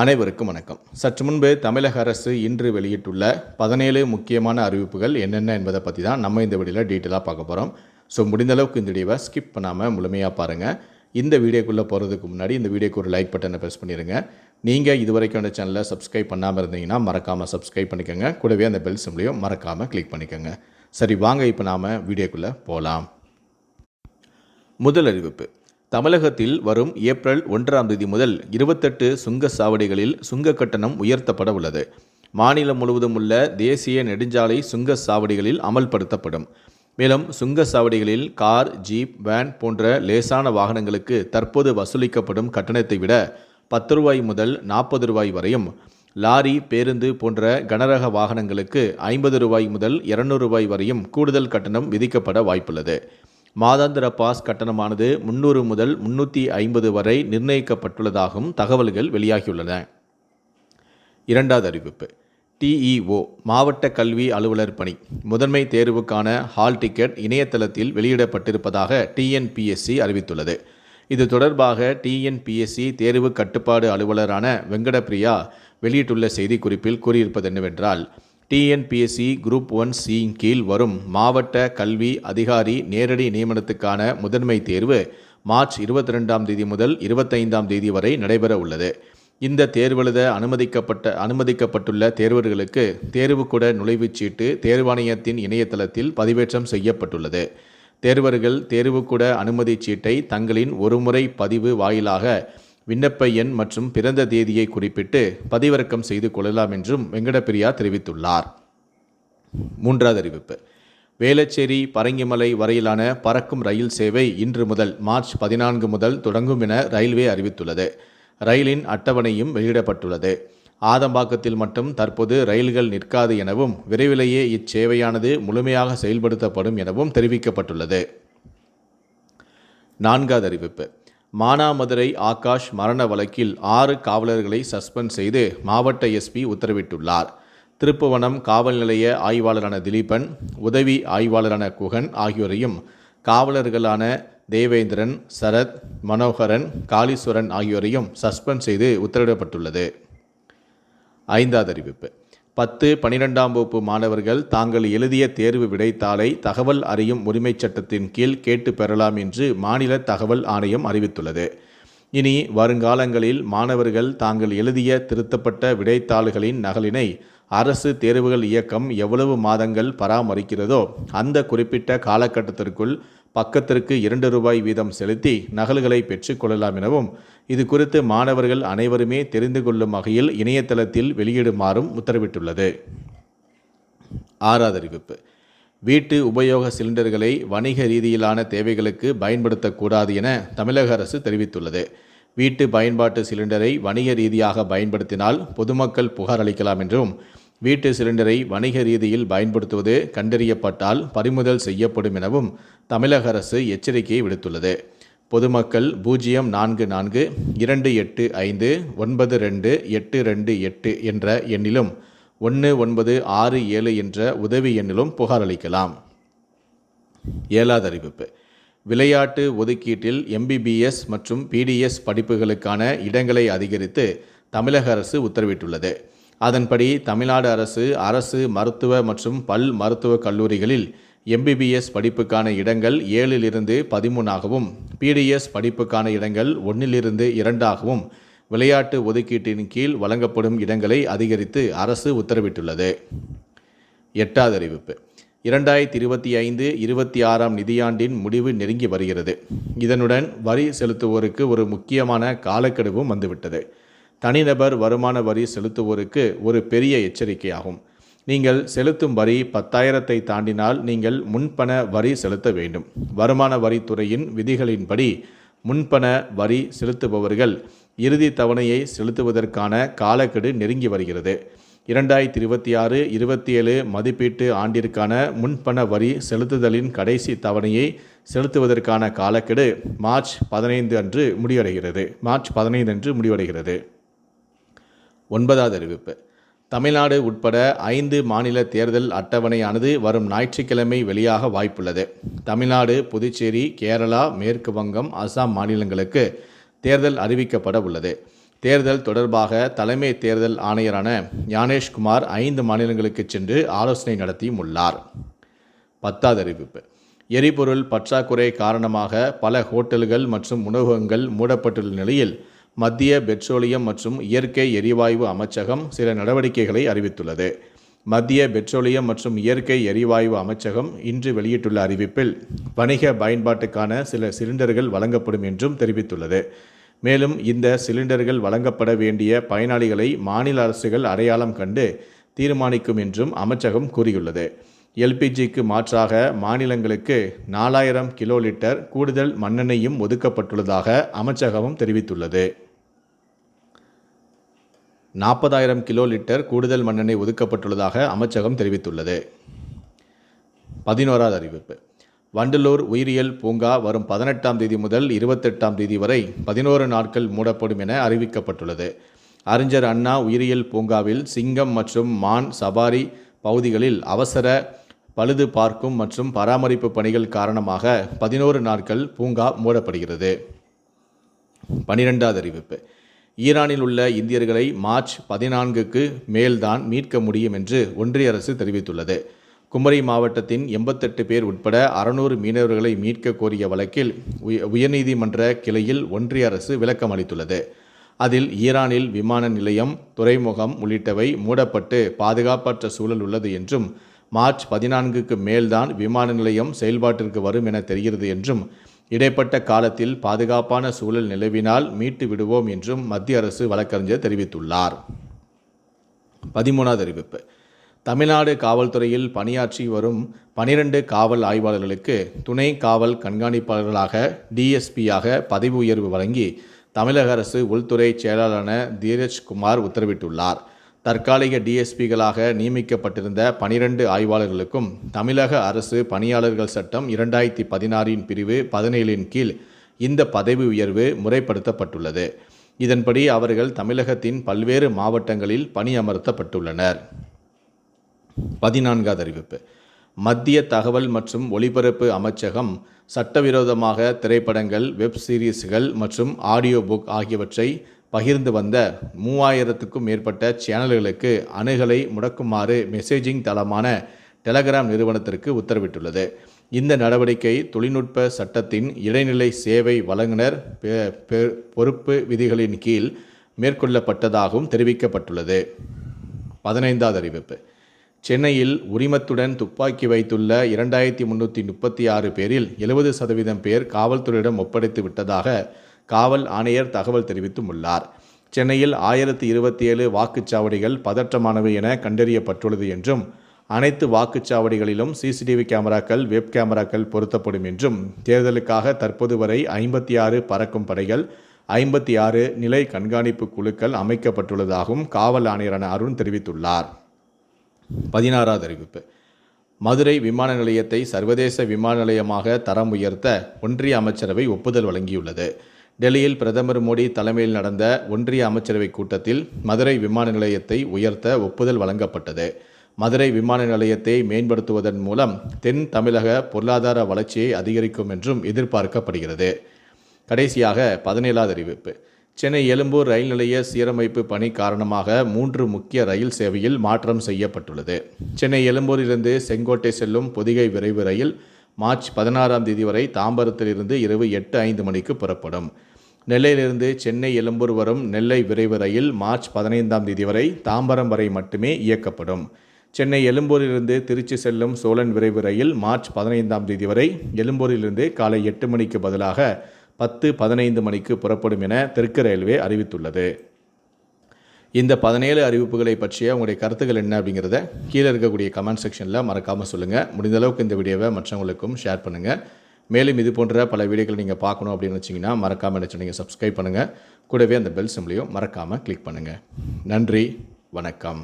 அனைவருக்கும் வணக்கம். சற்று முன்பு தமிழக அரசு இன்று வெளியிட்டுள்ள 17 முக்கியமான அறிவிப்புகள் என்னென்ன என்பதை பற்றி தான் நம்ம இந்த வீடியோவில் டீட்டெயிலாக பார்க்க போகிறோம். ஸோ முடிந்தளவுக்கு இந்த வீடியோவை ஸ்கிப் பண்ணாமல் முழுமையாக பாருங்கள். இந்த வீடியோக்குள்ளே போகிறதுக்கு முன்னாடி இந்த வீடியோக்கு ஒரு லைக் பட்டனை ப்ரெஸ் பண்ணிடுங்க. நீங்கள் இது வரைக்கும் அந்த சேனலை சப்ஸ்கிரைப் பண்ணாமல் இருந்தீங்கன்னா மறக்காமல் சப்ஸ்கிரைப் பண்ணிக்கோங்க. கூடவே அந்த பெல் சிம்லையும் மறக்காமல் கிளிக் பண்ணிக்கோங்க. சரி, வாங்க இப்போ நாம் வீடியோக்குள்ளே போகலாம். முதல் அறிவிப்பு. தமிழகத்தில் வரும் ஏப்ரல் 1ஆம் தேதி முதல் 28 சுங்க சாவடிகளில் சுங்க கட்டணம் உயர்த்தப்பட உள்ளது. மாநிலம் முழுவதும் உள்ள தேசிய நெடுஞ்சாலை சுங்க சாவடிகளில் அமல்படுத்தப்படும். மேலும் சுங்க சாவடிகளில் கார், ஜீப், வேன் போன்ற லேசான வாகனங்களுக்கு தற்போது வசூலிக்கப்படும் கட்டணத்தை விட 10 ரூபாய் முதல் 40 ரூபாய் வரையும், லாரி, பேருந்து போன்ற கனரக வாகனங்களுக்கு 50 ரூபாய் முதல் 200 ரூபாய் வரையும் கூடுதல் கட்டணம் விதிக்கப்பட வாய்ப்புள்ளது. மாதாந்திர பாஸ் கட்டணமானது 300 முதல் 350 வரை நிர்ணயிக்கப்பட்டுள்ளதாகவும் தகவல்கள் வெளியாகியுள்ளன. இரண்டாவது அறிவிப்பு. டிஇஓ மாவட்ட கல்வி அலுவலர் பணி முதன்மை தேர்வுக்கான ஹால் டிக்கெட் இணையதளத்தில் வெளியிடப்பட்டிருப்பதாக டிஎன்பிஎஸ்சி அறிவித்துள்ளது. இது தொடர்பாக டிஎன்பிஎஸ்சி தேர்வு கட்டுப்பாடு அலுவலரான வெங்கடபிரியா வெளியிட்டுள்ள செய்திக்குறிப்பில் கூறியிருப்பது என்னவென்றால், டிஎன்பிஎஸ்சி குரூப் 1C கீழ் வரும் மாவட்ட கல்வி அதிகாரி நேரடி நியமனத்துக்கான முதன்மை தேர்வு மார்ச் 22ஆம் தேதி முதல் 25ஆம் தேதி வரை நடைபெற உள்ளது. இந்த தேர்வெழுத அனுமதிக்கப்பட்டுள்ள தேர்வர்களுக்கு தேர்வுக்கூட நுழைவுச்சீட்டு தேர்வாணையத்தின் இணையதளத்தில் பதிவேற்றம் செய்யப்பட்டுள்ளது. தேர்வர்கள் தேர்வுக்கூட அனுமதி சீட்டை தங்களின் ஒருமுறை பதிவு வாயிலாக விண்ணப்ப எண் மற்றும் பிறந்த தேதியை குறிப்பிட்டு பதிவிறக்கம் செய்து கொள்ளலாம் என்றும் வெங்கடபிரியா தெரிவித்துள்ளார். மூன்றாவது அறிவிப்பு. வேளச்சேரி பரங்கிமலை வரையிலான பறக்கும் ரயில் சேவை இன்று முதல் மார்ச் 14 முதல் தொடங்கும் என ரயில்வே அறிவித்துள்ளது. ரயிலின் அட்டவணையும் வெளியிடப்பட்டுள்ளது. ஆதம்பாக்கத்தில் மட்டும் தற்போது ரயில்கள் நிற்காது எனவும் விரைவிலேயே இச்சேவையானது முழுமையாக செயல்படுத்தப்படும் எனவும் தெரிவிக்கப்பட்டுள்ளது. நான்காவது அறிவிப்பு. மானாமதுரை ஆகாஷ் மரண வழக்கில் 6 காவலர்களை சஸ்பெண்ட் செய்து மாவட்ட எஸ்பி உத்தரவிட்டுள்ளார். திருப்புவனம் காவல் நிலைய ஆய்வாளரான திலீபன், உதவி ஆய்வாளரான குகன் ஆகியோரையும் காவலர்களான தேவேந்திரன், சரத், மனோகரன், காளீஸ்வரன் ஆகியோரையும் சஸ்பெண்ட் செய்து உத்தரவிடப்பட்டுள்ளது. ஐந்தாவது அறிவிப்பு. 10, 12ஆம் வகுப்பு மாணவர்கள் தாங்கள் எழுதிய தேர்வு விடைத்தாளை தகவல் அறியும் உரிமைச் சட்டத்தின் கீழ் கேட்டு பெறலாம் என்று மாநில தகவல் ஆணையம் அறிவித்துள்ளது. இனி வருங்காலங்களில் மாணவர்கள் தாங்கள் எழுதிய திருத்தப்பட்ட விடைத்தாள்களின் நகலினை அரசு தேர்வுகள் இயக்கம் எவ்வளவு மாதங்கள் பராமரிக்கிறதோ அந்த குறிப்பிட்ட காலகட்டத்திற்குள் பக்கத்திற்கு 2 ரூபாய் வீதம் செலுத்தி நகல்களை பெற்றுக்கொள்ளலாம் எனவும், இது குறித்து மாணவர்கள் அனைவருமே தெரிந்து கொள்ளும் வகையில் இணையதளத்தில் வெளியிடுமாறும் உத்தரவிட்டுள்ளது. ஆறாவது அறிவிப்பு. வீட்டு உபயோக சிலிண்டர்களை வணிக ரீதியிலான தேவைகளுக்கு பயன்படுத்தக்கூடாது என தமிழக அரசு தெரிவித்துள்ளது. வீட்டு பயன்பாட்டு சிலிண்டரை வணிக ரீதியாக பயன்படுத்தினால் பொதுமக்கள் புகார் அளிக்கலாம் என்றும், வீட்டு சிலிண்டரை வணிக ரீதியில் பயன்படுத்துவது கண்டறியப்பட்டால் பறிமுதல் செய்யப்படும் எனவும் தமிழக அரசு எச்சரிக்கையை விடுத்துள்ளது. பொதுமக்கள் 048592828 என்ற எண்ணிலும் 1967 என்ற உதவி எண்ணிலும் புகார் அளிக்கலாம். ஏழாவது அறிவிப்பு. விளையாட்டு ஒதுக்கீட்டில் MBBS மற்றும் PDS படிப்புகளுக்கான இடங்களை அதிகரித்து தமிழக அரசு உத்தரவிட்டுள்ளது. அதன்படி தமிழ்நாடு அரசு மருத்துவ மற்றும் பல் மருத்துவக் கல்லூரிகளில் MBBS படிப்புக்கான இடங்கள் 7லிருந்து 13ஆகவும், PDS படிப்புக்கான இடங்கள் 1லிருந்து 2ஆகவும் விளையாட்டு ஒதுக்கீட்டின் கீழ் வழங்கப்படும் இடங்களை அதிகரித்து அரசு உத்தரவிட்டுள்ளது. எட்டாவது அறிவிப்பு. 2025-26ஆம் நிதியாண்டின் முடிவு நெருங்கி வருகிறது. இதனுடன் வரி செலுத்துவோருக்கு ஒரு முக்கியமான காலக்கெடுவும் வந்துவிட்டது. தனிநபர் வருமான வரி செலுத்துவோருக்கு ஒரு பெரிய எச்சரிக்கையாகும். நீங்கள் செலுத்தும் வரி 10,000ஐ தாண்டினால் நீங்கள் முன்பண வரி செலுத்த வேண்டும். வருமான வரித்துறையின் விதிகளின்படி முன்பண வரி செலுத்துபவர்கள் இறுதி தவணையை செலுத்துவதற்கான காலக்கெடு நெருங்கி வருகிறது. 2026-27 மதிப்பீட்டு ஆண்டிற்கான முன்பண வரி செலுத்துதலின் கடைசி தவணையை செலுத்துவதற்கான காலக்கெடு மார்ச் 15 அன்று முடிவடைகிறது. ஒன்பதாவது அறிவிப்பு. தமிழ்நாடு உட்பட 5 மாநில தேர்தல் அட்டவணையானது வரும் ஞாயிற்றுக்கிழமை வெளியாக வாய்ப்புள்ளது. தமிழ்நாடு, புதுச்சேரி, கேரளா, மேற்கு வங்கம், அசாம் மாநிலங்களுக்கு தேர்தல் அறிவிக்கப்பட உள்ளது. தேர்தல் தொடர்பாக தலைமை தேர்தல் ஆணையரான ஞானேஷ்குமார் 5 மாநிலங்களுக்கு சென்று ஆலோசனை நடத்தியும் உள்ளார். 10வது அறிவிப்பு. எரிபொருள் பற்றாக்குறை காரணமாக பல ஹோட்டல்கள் மற்றும் உணவகங்கள் மூடப்பட்டுள்ள நிலையில் மத்திய பெட்ரோலியம் மற்றும் இயற்கை எரிவாயு அமைச்சகம் சில நடவடிக்கைகளை அறிவித்துள்ளது. மத்திய பெட்ரோலியம் மற்றும் இயற்கை எரிவாயு அமைச்சகம் இன்று வெளியிட்டுள்ள அறிவிப்பில் வணிக பயன்பாட்டுக்கான சில சிலிண்டர்கள் வழங்கப்படும் என்றும் தெரிவித்துள்ளது. மேலும் இந்த சிலிண்டர்கள் வழங்கப்பட வேண்டிய பயனாளிகளை மாநில அரசுகள் அடையாளம் கண்டு தீர்மானிக்கும் என்றும் அமைச்சகம் கூறியுள்ளது. எல்பிஜிக்கு மாற்றாக மாநிலங்களுக்கு 4000 கிலோ லிட்டர் கூடுதல் மண்ணெண்ணெயும் ஒதுக்கப்பட்டுள்ளதாக அமைச்சகமும் தெரிவித்துள்ளது. 40,000 கிலோ லிட்டர் கூடுதல் மண்ணெண்ணெய் ஒதுக்கப்பட்டுள்ளதாக அமைச்சகம் தெரிவித்துள்ளது. 11வது அறிவிப்பு. வண்டலூர் உயிரியல் பூங்கா வரும் 18ஆம் தேதி முதல் 28ஆம் தேதி வரை 11 நாட்கள் மூடப்படும் என அறிவிக்கப்பட்டுள்ளது. அறிஞர் அண்ணா உயிரியல் பூங்காவில் சிங்கம் மற்றும் மான் சபாரி பகுதிகளில் அவசர பழுது பார்க்கும் மற்றும் பராமரிப்பு பணிகள் காரணமாக 11 நாட்கள் பூங்கா மூடப்படுகிறது. 12வது அறிவிப்பு. ஈரானில் உள்ள இந்தியர்களை மார்ச் 14க்கு மேல்தான் மீட்க முடியும் என்று ஒன்றிய அரசு தெரிவித்துள்ளது. குமரி மாவட்டத்தின் 88 பேர் உட்பட 600 மீனவர்களை மீட்க கோரிய வழக்கில் உயர்நீதிமன்ற கிளையில் ஒன்றிய அரசு விளக்கம் அளித்துள்ளது. அதில் ஈரானில் விமான நிலையம், துறைமுகம் உள்ளிட்டவை மூடப்பட்டு பாதுகாப்பற்ற சூழல் உள்ளது என்றும், மார்ச் 14க்கு மேல்தான் விமான நிலையம் செயல்பாட்டிற்கு வரும் என தெரிகிறது என்றும், இடைப்பட்ட காலத்தில் பாதுகாப்பான சூழல் நிலவினால் மீட்டு விடுவோம் என்றும் மத்திய அரசு வழக்கறிஞர் தெரிவித்துள்ளார். 13வது அறிவிப்பு. தமிழ்நாடு காவல்துறையில் பணியாற்றி வரும் 12 காவல் ஆய்வாளர்களுக்கு துணை காவல் கண்காணிப்பாளர்களாக டிஎஸ்பியாக பதவி உயர்வு வழங்கி தமிழக அரசு உள்துறை செயலாளரான தீரஜ்குமார் உத்தரவிட்டுள்ளார். தற்காலிக டிஎஸ்பிகளாக நியமிக்கப்பட்டிருந்த 12 ஆய்வாளர்களுக்கும் தமிழக அரசு பணியாளர்கள் சட்டம் 2016 பிரிவு 17 கீழ் இந்த பதவி உயர்வு முறைப்படுத்தப்பட்டுள்ளது. இதன்படி அவர்கள் தமிழகத்தின் பல்வேறு மாவட்டங்களில் பணியமர்த்தப்பட்டுள்ளனர். 14வது அறிவிப்பு. மத்திய தகவல் மற்றும் ஒலிபரப்பு அமைச்சகம் சட்டவிரோதமாக திரைப்படங்கள், வெப் சீரிஸ்கள் மற்றும் ஆடியோ புக் ஆகியவற்றை பகிர்ந்து வந்த 3000க்கும் மேற்பட்ட சேனல்களுக்கு அணுகலை முடக்குமாறு மெசேஜிங் தளமான டெலகிராம் நிறுவனத்திற்கு உத்தரவிட்டுள்ளது. இந்த நடவடிக்கை தொழில்நுட்ப சட்டத்தின் இடைநிலை சேவை வழங்குனர் பொறுப்பு விதிகளின் கீழ் மேற்கொள்ளப்பட்டதாகவும் தெரிவிக்கப்பட்டுள்ளது. 15வது அறிவிப்பு. சென்னையில் உரிமத்துடன் துப்பாக்கி வைத்துள்ள 2336 பேரில் 70% பேர் காவல்துறையிடம் ஒப்படைத்து விட்டதாக காவல் ஆணையர் தகவல் தெரிவித்தும் உள்ளார். சென்னையில் 1027 வாக்குச்சாவடிகள் பதற்றமானவை என கண்டறியப்பட்டுள்ளது என்றும், அனைத்து வாக்குச்சாவடிகளிலும் சிசிடிவி கேமராக்கள், வெப் கேமராக்கள் பொருத்தப்படும் என்றும், தேர்தலுக்காக தற்போது வரை 56 பறக்கும் படைகள், 56 நிலை கண்காணிப்பு குழுக்கள் அமைக்கப்பட்டுள்ளதாகவும் காவல் ஆணையரான அருண் தெரிவித்துள்ளார். 16வது அறிவிப்பு. மதுரை விமான நிலையத்தை சர்வதேச விமான நிலையமாக தரம் உயர்த்த ஒன்றிய அமைச்சரவை ஒப்புதல் வழங்கியுள்ளது. டெல்லியில் பிரதமர் மோடி தலைமையில் நடந்த ஒன்றிய அமைச்சரவை கூட்டத்தில் மதுரை விமான நிலையத்தை உயர்த்த ஒப்புதல் வழங்கப்பட்டது. மதுரை விமான நிலையத்தை மேம்படுத்துவதன் மூலம் தென் தமிழக பொருளாதார வளர்ச்சியை அதிகரிக்கும் என்றும் எதிர்பார்க்கப்படுகிறது. கடைசியாக 17வது அறிவிப்பு. சென்னை எழும்பூர் ரயில் நிலைய சீரமைப்பு பணி காரணமாக 3 முக்கிய ரயில் சேவையில் மாற்றம் செய்யப்பட்டுள்ளது. சென்னை எழும்பூரிலிருந்து செங்கோட்டை செல்லும் பொதிகை விரைவு ரயில் மார்ச் 16ஆம் தேதி வரை தாம்பரத்திலிருந்து இரவு 8:05 மணிக்கு புறப்படும். நெல்லையிலிருந்து சென்னை எழும்பூர் வரும் நெல்லை விரைவு ரயில் மார்ச் 15ஆம் தேதி வரை தாம்பரம் வரை மட்டுமே இயக்கப்படும். சென்னை எழும்பூரிலிருந்து திருச்சி செல்லும் சோழன் விரைவு ரயில் மார்ச் 15ஆம் தேதி வரை எழும்பூரிலிருந்து காலை 8 மணிக்கு பதிலாக 10:15 மணிக்கு புறப்படும் என தெற்கு ரயில்வே அறிவித்துள்ளது. இந்த 17 அறிவிப்புகளை பற்றிய உங்களுடைய கருத்துக்கள் என்ன அப்படிங்கிறத கீழே இருக்கக்கூடிய கமெண்ட் செக்ஷனில் மறக்காமல் சொல்லுங்கள். முடிந்த அளவுக்கு இந்த வீடியோவை மற்றவங்களுக்கும் ஷேர் பண்ணுங்கள். மேலும் இது போன்ற பல வீடியோக்களை நீங்கள் பார்க்கணும் அப்படின்னு வச்சிங்கன்னா மறக்காமல் நினச்சி நீங்கள் சப்ஸ்கிரைப் பண்ணுங்கள். கூடவே அந்த பெல் சிம்பளையும் மறக்காமல் கிளிக் பண்ணுங்கள். நன்றி, வணக்கம்.